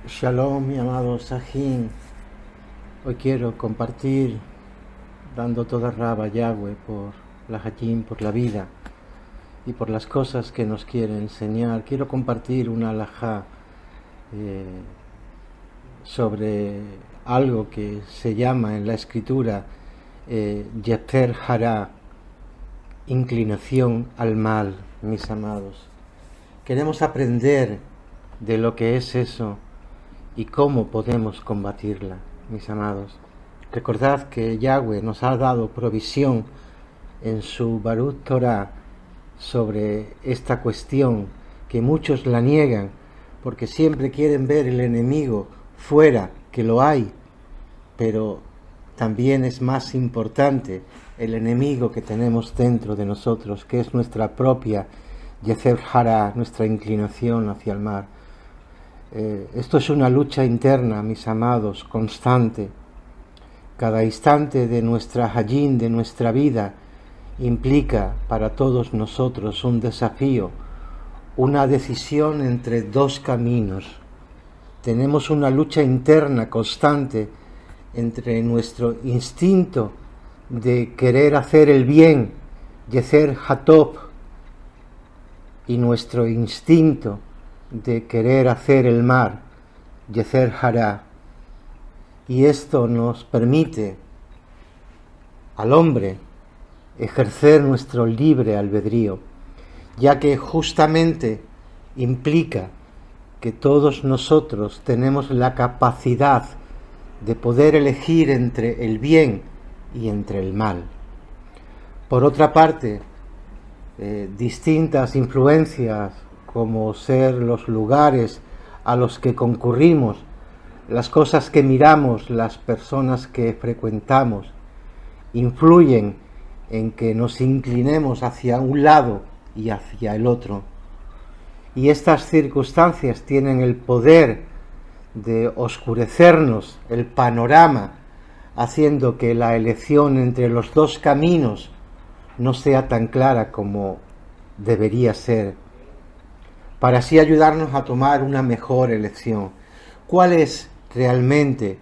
Shalom, mi amado Sahin. Hoy quiero compartir, dando toda raba a Yahweh por la Hajim, por la vida y por las cosas que nos quiere enseñar. Quiero compartir una alajá sobre algo que se llama en la escritura Yeter Hara, inclinación al mal, mis amados. Queremos aprender de lo que es eso y cómo podemos combatirla, mis amados. Recordad que Yahweh nos ha dado provisión en su Barut Torah sobre esta cuestión, que muchos la niegan porque siempre quieren ver el enemigo fuera, que lo hay, pero también es más importante el enemigo que tenemos dentro de nosotros, que es nuestra propia Yeter Hara, nuestra inclinación hacia el mal. Esto es una lucha interna, mis amados, constante. Cada instante de nuestra Hayim, de nuestra vida, implica para todos nosotros un desafío, una decisión entre dos caminos. Tenemos una lucha interna constante entre nuestro instinto de querer hacer el bien, Yeter Hatov, y nuestro instinto de querer hacer el mal, Yeter Hara. Y esto nos permite al hombre ejercer nuestro libre albedrío, ya que justamente implica que todos nosotros tenemos la capacidad de poder elegir entre el bien y entre el mal. Por otra parte, distintas influencias, como ser los lugares a los que concurrimos, las cosas que miramos, las personas que frecuentamos, influyen en que nos inclinemos hacia un lado y hacia el otro. Y estas circunstancias tienen el poder de oscurecernos el panorama, haciendo que la elección entre los dos caminos no sea tan clara como debería ser, para así ayudarnos a tomar una mejor elección. ¿Cuál es realmente,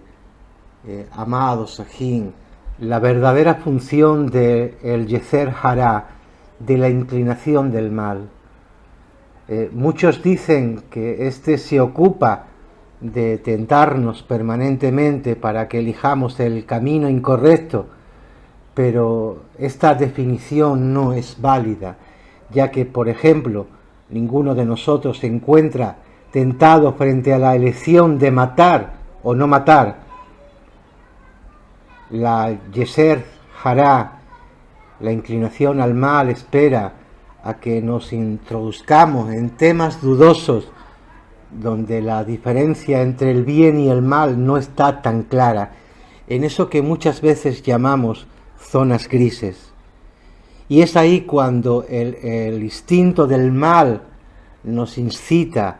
amados Sahin, la verdadera función del Yeter Hara, de la inclinación del mal? Muchos dicen que este se ocupa de tentarnos permanentemente para que elijamos el camino incorrecto, pero esta definición no es válida, ya que, por ejemplo, ninguno de nosotros se encuentra tentado frente a la elección de matar o no matar. La Yeter Hara, la inclinación al mal, espera a que nos introduzcamos en temas dudosos, donde la diferencia entre el bien y el mal no está tan clara, en eso que muchas veces llamamos zonas grises. Y es ahí cuando el instinto del mal nos incita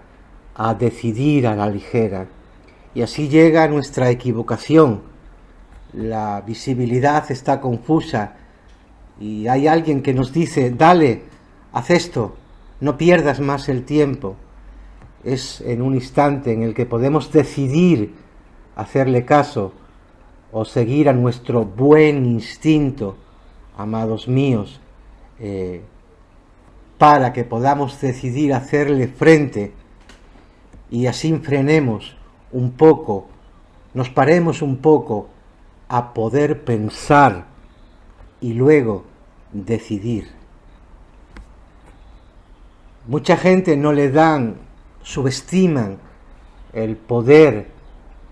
a decidir a la ligera. Y así llega nuestra equivocación. La visibilidad está confusa y hay alguien que nos dice: dale, haz esto, no pierdas más el tiempo. Es en un instante en el que podemos decidir hacerle caso o seguir a nuestro buen instinto, amados míos, para que podamos decidir hacerle frente y así frenemos un poco, nos paremos un poco a poder pensar y luego decidir. Mucha gente no le dan, subestiman el poder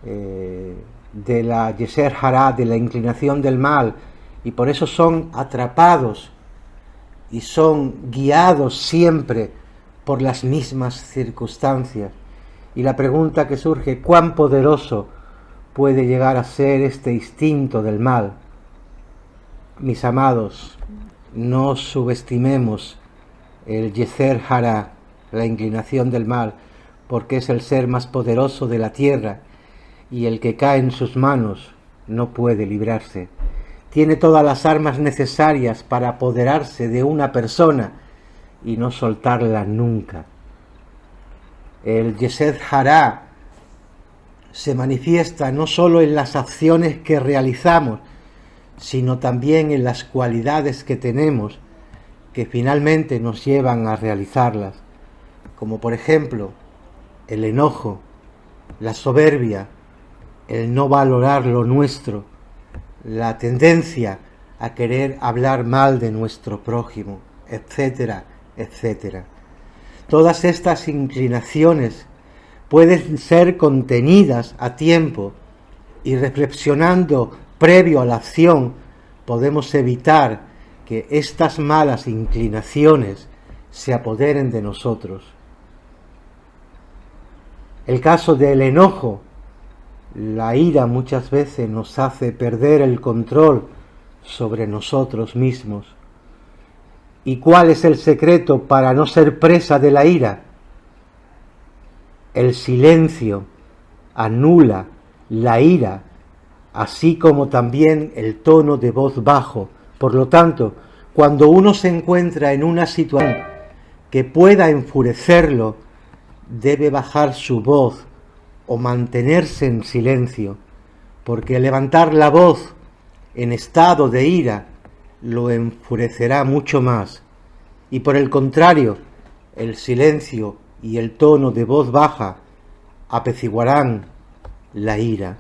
de la Yeter Hara, de la inclinación del mal, y por eso son atrapados y son guiados siempre por las mismas circunstancias. Y la pregunta que surge: ¿cuán poderoso puede llegar a ser este instinto del mal? Mis amados, no subestimemos el Yeter Hara, la inclinación del mal, porque es el ser más poderoso de la tierra, y el que cae en sus manos no puede librarse. Tiene todas las armas necesarias para apoderarse de una persona y no soltarla nunca. El Yeter Hara se manifiesta no solo en las acciones que realizamos, sino también en las cualidades que tenemos que finalmente nos llevan a realizarlas, como por ejemplo el enojo, la soberbia, el no valorar lo nuestro, la tendencia a querer hablar mal de nuestro prójimo, etcétera, etcétera. Todas estas inclinaciones pueden ser contenidas a tiempo y reflexionando previo a la acción podemos evitar que estas malas inclinaciones se apoderen de nosotros. El caso del enojo, la ira muchas veces nos hace perder el control sobre nosotros mismos. ¿Y cuál es el secreto para no ser presa de la ira? El silencio anula la ira, así como también el tono de voz bajo. Por lo tanto, cuando uno se encuentra en una situación que pueda enfurecerlo, debe bajar su voz o mantenerse en silencio, porque levantar la voz en estado de ira lo enfurecerá mucho más, y por el contrario, el silencio y el tono de voz baja apaciguarán la ira.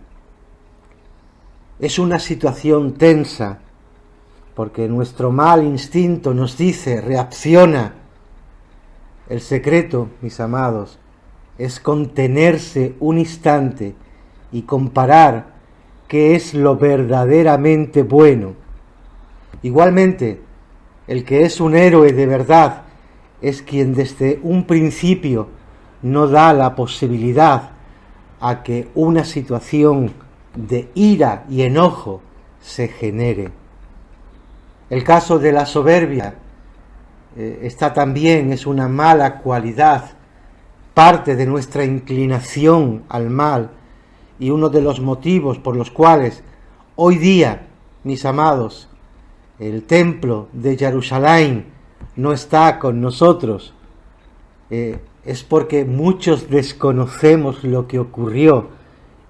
Es una situación tensa, porque nuestro mal instinto nos dice, reacciona. El secreto, mis amados, es contenerse un instante y comparar qué es lo verdaderamente bueno. Igualmente, el que es un héroe de verdad es quien desde un principio no da la posibilidad a que una situación de ira y enojo se genere. El caso de la soberbia, esta también es una mala cualidad, parte de nuestra inclinación al mal y uno de los motivos por los cuales hoy día, mis amados, el templo de Jerusalén no está con nosotros, es porque muchos desconocemos lo que ocurrió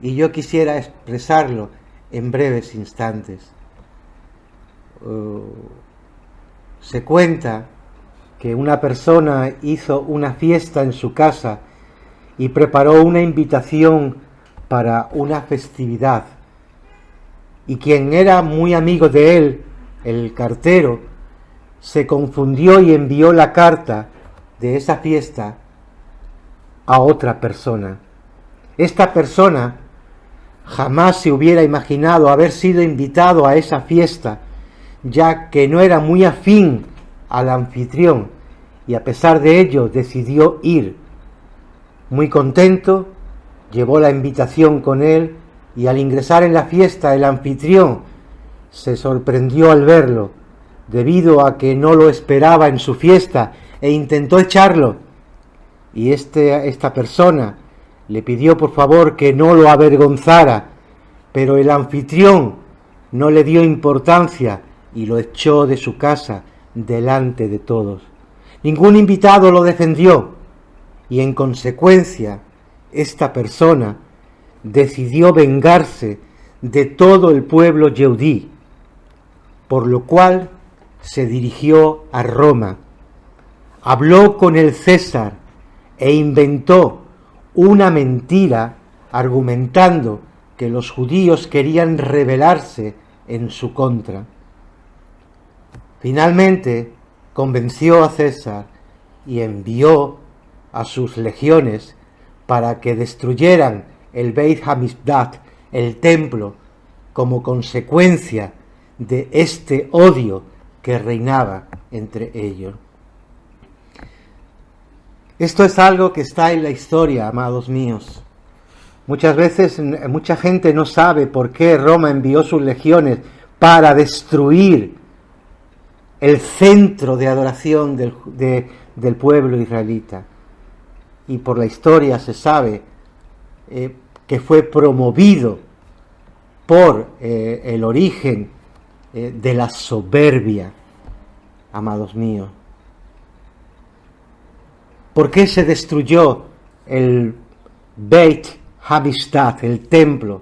y yo quisiera expresarlo en breves instantes. Se cuenta que una persona hizo una fiesta en su casa y preparó una invitación para una festividad, y quien era muy amigo de él, el cartero, se confundió y envió la carta de esa fiesta a otra persona. Esta persona jamás se hubiera imaginado haber sido invitado a esa fiesta, ya que no era muy afín al anfitrión, y a pesar de ello decidió ir. Muy contento, llevó la invitación con él, y al ingresar en la fiesta el anfitrión se sorprendió al verlo, debido a que no lo esperaba en su fiesta, e intentó echarlo, y esta persona le pidió por favor que no lo avergonzara, pero el anfitrión no le dio importancia y lo echó de su casa delante de todos. Ningún invitado lo defendió, y en consecuencia esta persona decidió vengarse de todo el pueblo yehudí, por lo cual se dirigió a Roma, habló con el César e inventó una mentira argumentando que los judíos querían rebelarse en su contra. Finalmente convenció a César y envió a sus legiones para que destruyeran el Beit HaMikdash, el templo, como consecuencia de este odio que reinaba entre ellos. Esto es algo que está en la historia, amados míos. Muchas veces mucha gente no sabe por qué Roma envió sus legiones para destruir el centro de adoración del pueblo israelita. Y por la historia se sabe que fue promovido por el origen de la soberbia, amados míos. ¿Por qué se destruyó el Beit Hamistad, el templo.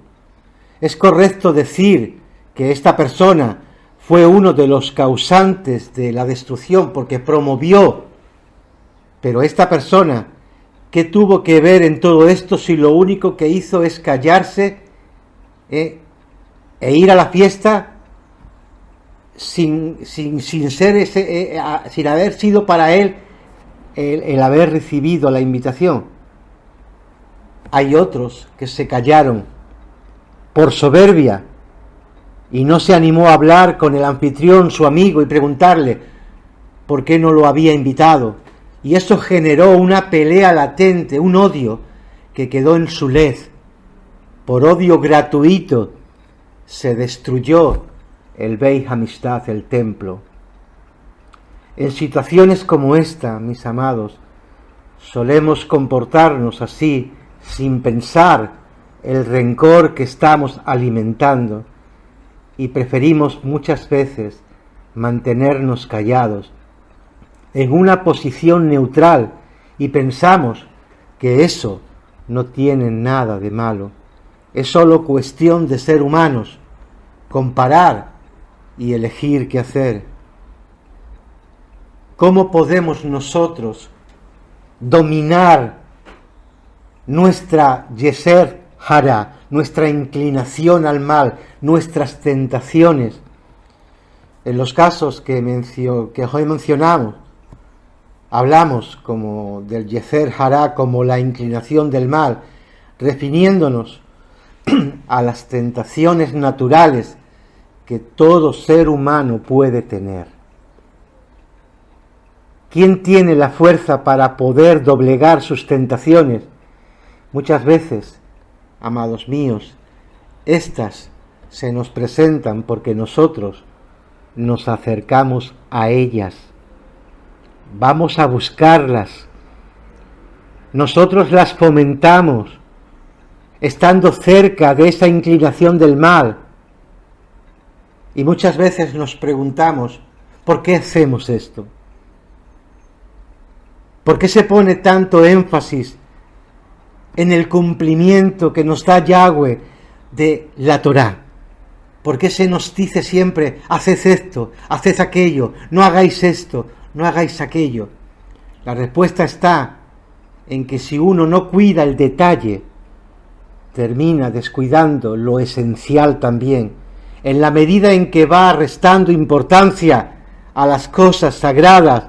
Es correcto decir que esta persona fue uno de los causantes de la destrucción porque promovió, pero esta persona, ¿qué tuvo que ver en todo esto si lo único que hizo es callarse e ir a la fiesta sin haber sido para él el haber recibido la invitación? Hay otros que se callaron por soberbia y no se animó a hablar con el anfitrión, su amigo, y preguntarle por qué no lo había invitado. Y eso generó una pelea latente, un odio que quedó en su lez. Por odio gratuito se destruyó el Beit Hamistad, el templo. En situaciones como esta, mis amados, solemos comportarnos así, sin pensar el rencor que estamos alimentando, y preferimos muchas veces mantenernos callados en una posición neutral y pensamos que eso no tiene nada de malo. Es solo cuestión de ser humanos, comparar y elegir qué hacer. ¿Cómo podemos nosotros dominar nuestra Yeser Hara, nuestra inclinación al mal, nuestras tentaciones? En los casos que hoy mencionamos, hablamos como del Yeser Hara como la inclinación del mal, refiriéndonos a las tentaciones naturales que todo ser humano puede tener. ¿Quién tiene la fuerza para poder doblegar sus tentaciones? Muchas veces, amados míos, estas se nos presentan porque nosotros nos acercamos a ellas. Vamos a buscarlas. Nosotros las fomentamos, estando cerca de esa inclinación del mal. Y muchas veces nos preguntamos, ¿por qué hacemos esto? ¿Por qué se pone tanto énfasis en el cumplimiento que nos da Yahweh de la Torá? ¿Por qué se nos dice siempre, haced esto, haced aquello, no hagáis esto, no hagáis aquello? La respuesta está en que si uno no cuida el detalle, termina descuidando lo esencial también. En la medida en que va restando importancia a las cosas sagradas,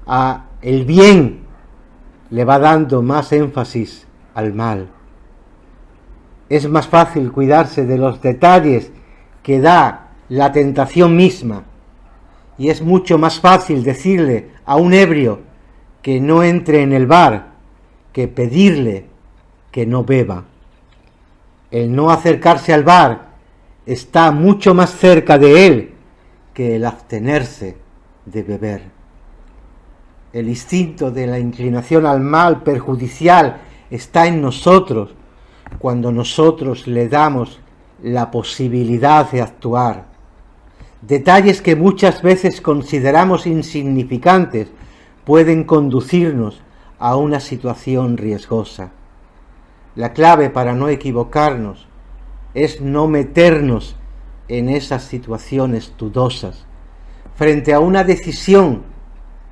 a el bien, le va dando más énfasis al mal. Es más fácil cuidarse de los detalles que da la tentación misma, y es mucho más fácil decirle a un ebrio que no entre en el bar que pedirle que no beba. El no acercarse al bar está mucho más cerca de él que el abstenerse de beber. El instinto de la inclinación al mal perjudicial está en nosotros cuando nosotros le damos la posibilidad de actuar. Detalles que muchas veces consideramos insignificantes pueden conducirnos a una situación riesgosa. La clave para no equivocarnos es no meternos en esas situaciones dudosas. Frente a una decisión,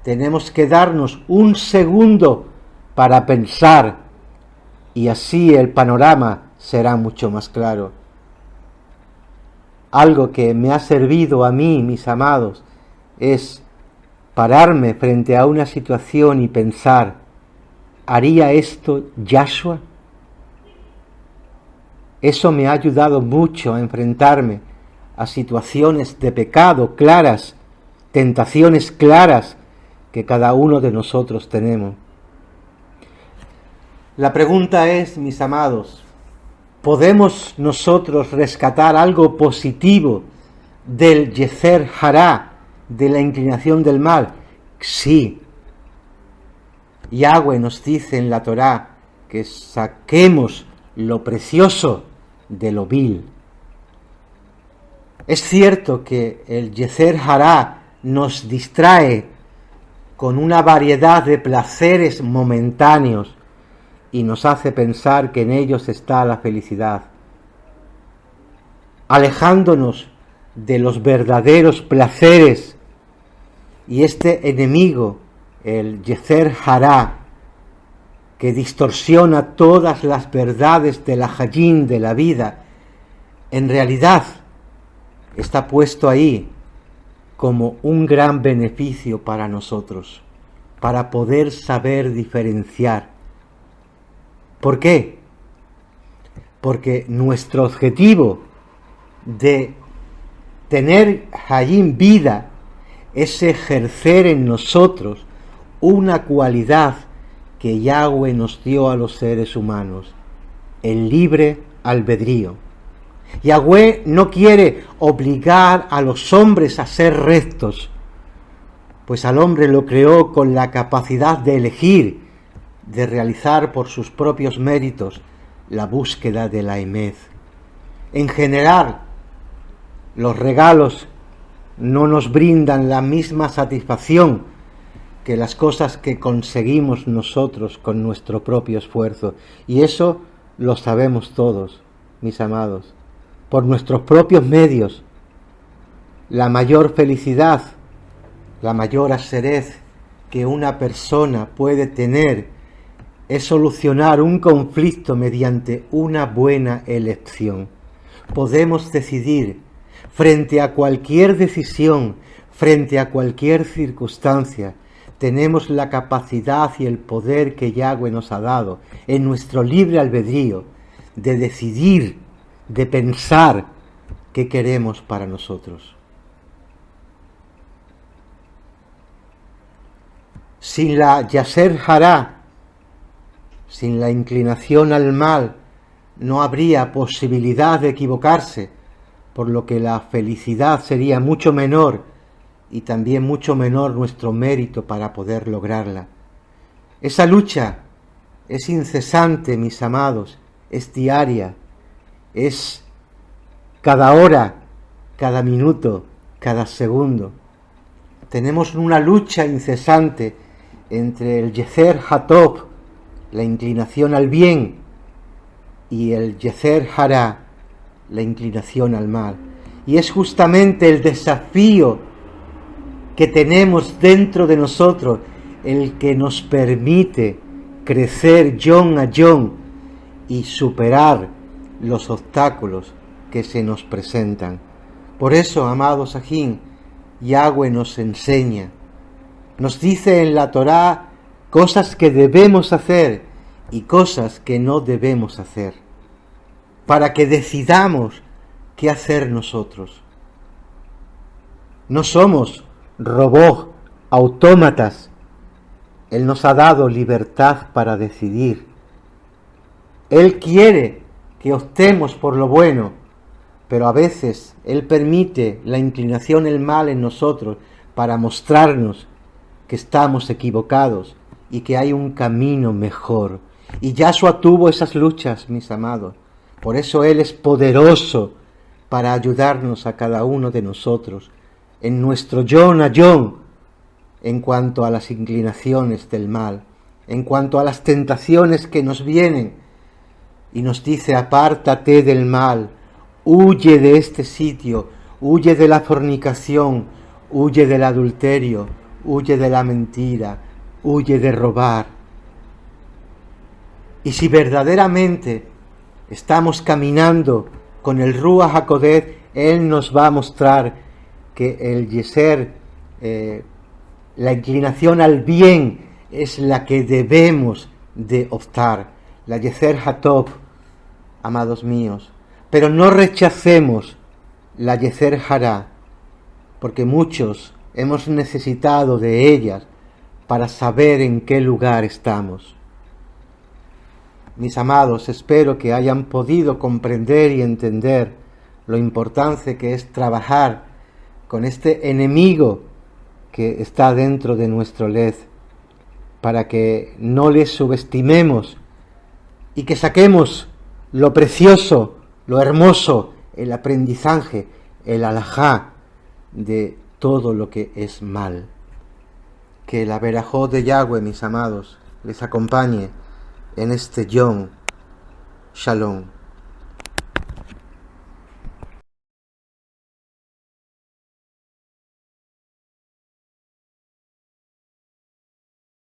tenemos que darnos un segundo para pensar, y así el panorama será mucho más claro. Algo que me ha servido a mí, mis amados, es pararme frente a una situación y pensar, ¿haría esto Yahshua? Eso me ha ayudado mucho a enfrentarme a situaciones de pecado claras, tentaciones claras que cada uno de nosotros tenemos. La pregunta es, mis amados, ¿podemos nosotros rescatar algo positivo del Yeser Hara, de la inclinación del mal? Sí. Yahweh nos dice en la Torá que saquemos lo precioso de lo vil. Es cierto que el Yeser Hara nos distrae con una variedad de placeres momentáneos y nos hace pensar que en ellos está la felicidad, alejándonos de los verdaderos placeres. Y este enemigo, el Yeser Hará, que distorsiona todas las verdades de la Hayim, de la vida, en realidad está puesto ahí como un gran beneficio para nosotros, para poder saber diferenciar. ¿Por qué? Porque nuestro objetivo de tener Hayim vida es ejercer en nosotros una cualidad que Yahweh nos dio a los seres humanos, el libre albedrío. Yahweh no quiere obligar a los hombres a ser rectos, pues al hombre lo creó con la capacidad de elegir, de realizar por sus propios méritos la búsqueda de la Emet. En general, los regalos no nos brindan la misma satisfacción que las cosas que conseguimos nosotros con nuestro propio esfuerzo. Y eso lo sabemos todos, mis amados. Por nuestros propios medios, la mayor felicidad, la mayor aserez que una persona puede tener es solucionar un conflicto mediante una buena elección. Podemos decidir frente a cualquier decisión, frente a cualquier circunstancia. Tenemos la capacidad y el poder que Yahweh nos ha dado en nuestro libre albedrío de decidir, de pensar qué queremos para nosotros. Sin la Yaser Hará, sin la inclinación al mal, no habría posibilidad de equivocarse, por lo que la felicidad sería mucho menor y también mucho menor nuestro mérito para poder lograrla. Esa lucha es incesante, mis amados, es diaria, es cada hora, cada minuto, cada segundo. Tenemos una lucha incesante entre el Yeser Hatov, la inclinación al bien, y el Yeser Hará, la inclinación al mal. Y es justamente el desafío que tenemos dentro de nosotros el que nos permite crecer yom a yom y superar los obstáculos que se nos presentan. Por eso, amados Ajín, Yahweh nos enseña, nos dice en la Torá cosas que debemos hacer y cosas que no debemos hacer, para que decidamos qué hacer nosotros. No somos robots, autómatas. Él nos ha dado libertad para decidir. Él quiere que optemos por lo bueno, pero a veces Él permite la inclinación al mal en nosotros para mostrarnos que estamos equivocados y que hay un camino mejor. Y Yahshua tuvo esas luchas, mis amados. Por eso Él es poderoso para ayudarnos a cada uno de nosotros en nuestro yom a yom, en cuanto a las inclinaciones del mal, en cuanto a las tentaciones que nos vienen, y nos dice: apártate del mal, huye de este sitio, huye de la fornicación, huye del adulterio, huye de la mentira, huye de robar. Y si verdaderamente estamos caminando con el Ruach HaKodesh, Él nos va a mostrar que el Yeser, la inclinación al bien, es la que debemos de optar, la Yeser Hatov, amados míos. Pero no rechacemos la Yeser Hará, porque muchos hemos necesitado de ellas para saber en qué lugar estamos. Mis amados, espero que hayan podido comprender y entender lo importante que es trabajar con este enemigo que está dentro de nuestro led, para que no le subestimemos y que saquemos lo precioso, lo hermoso, el aprendizaje, el alajá de todo lo que es mal. Que la verajot de Yahweh, mis amados, les acompañe en este Yom Shalom.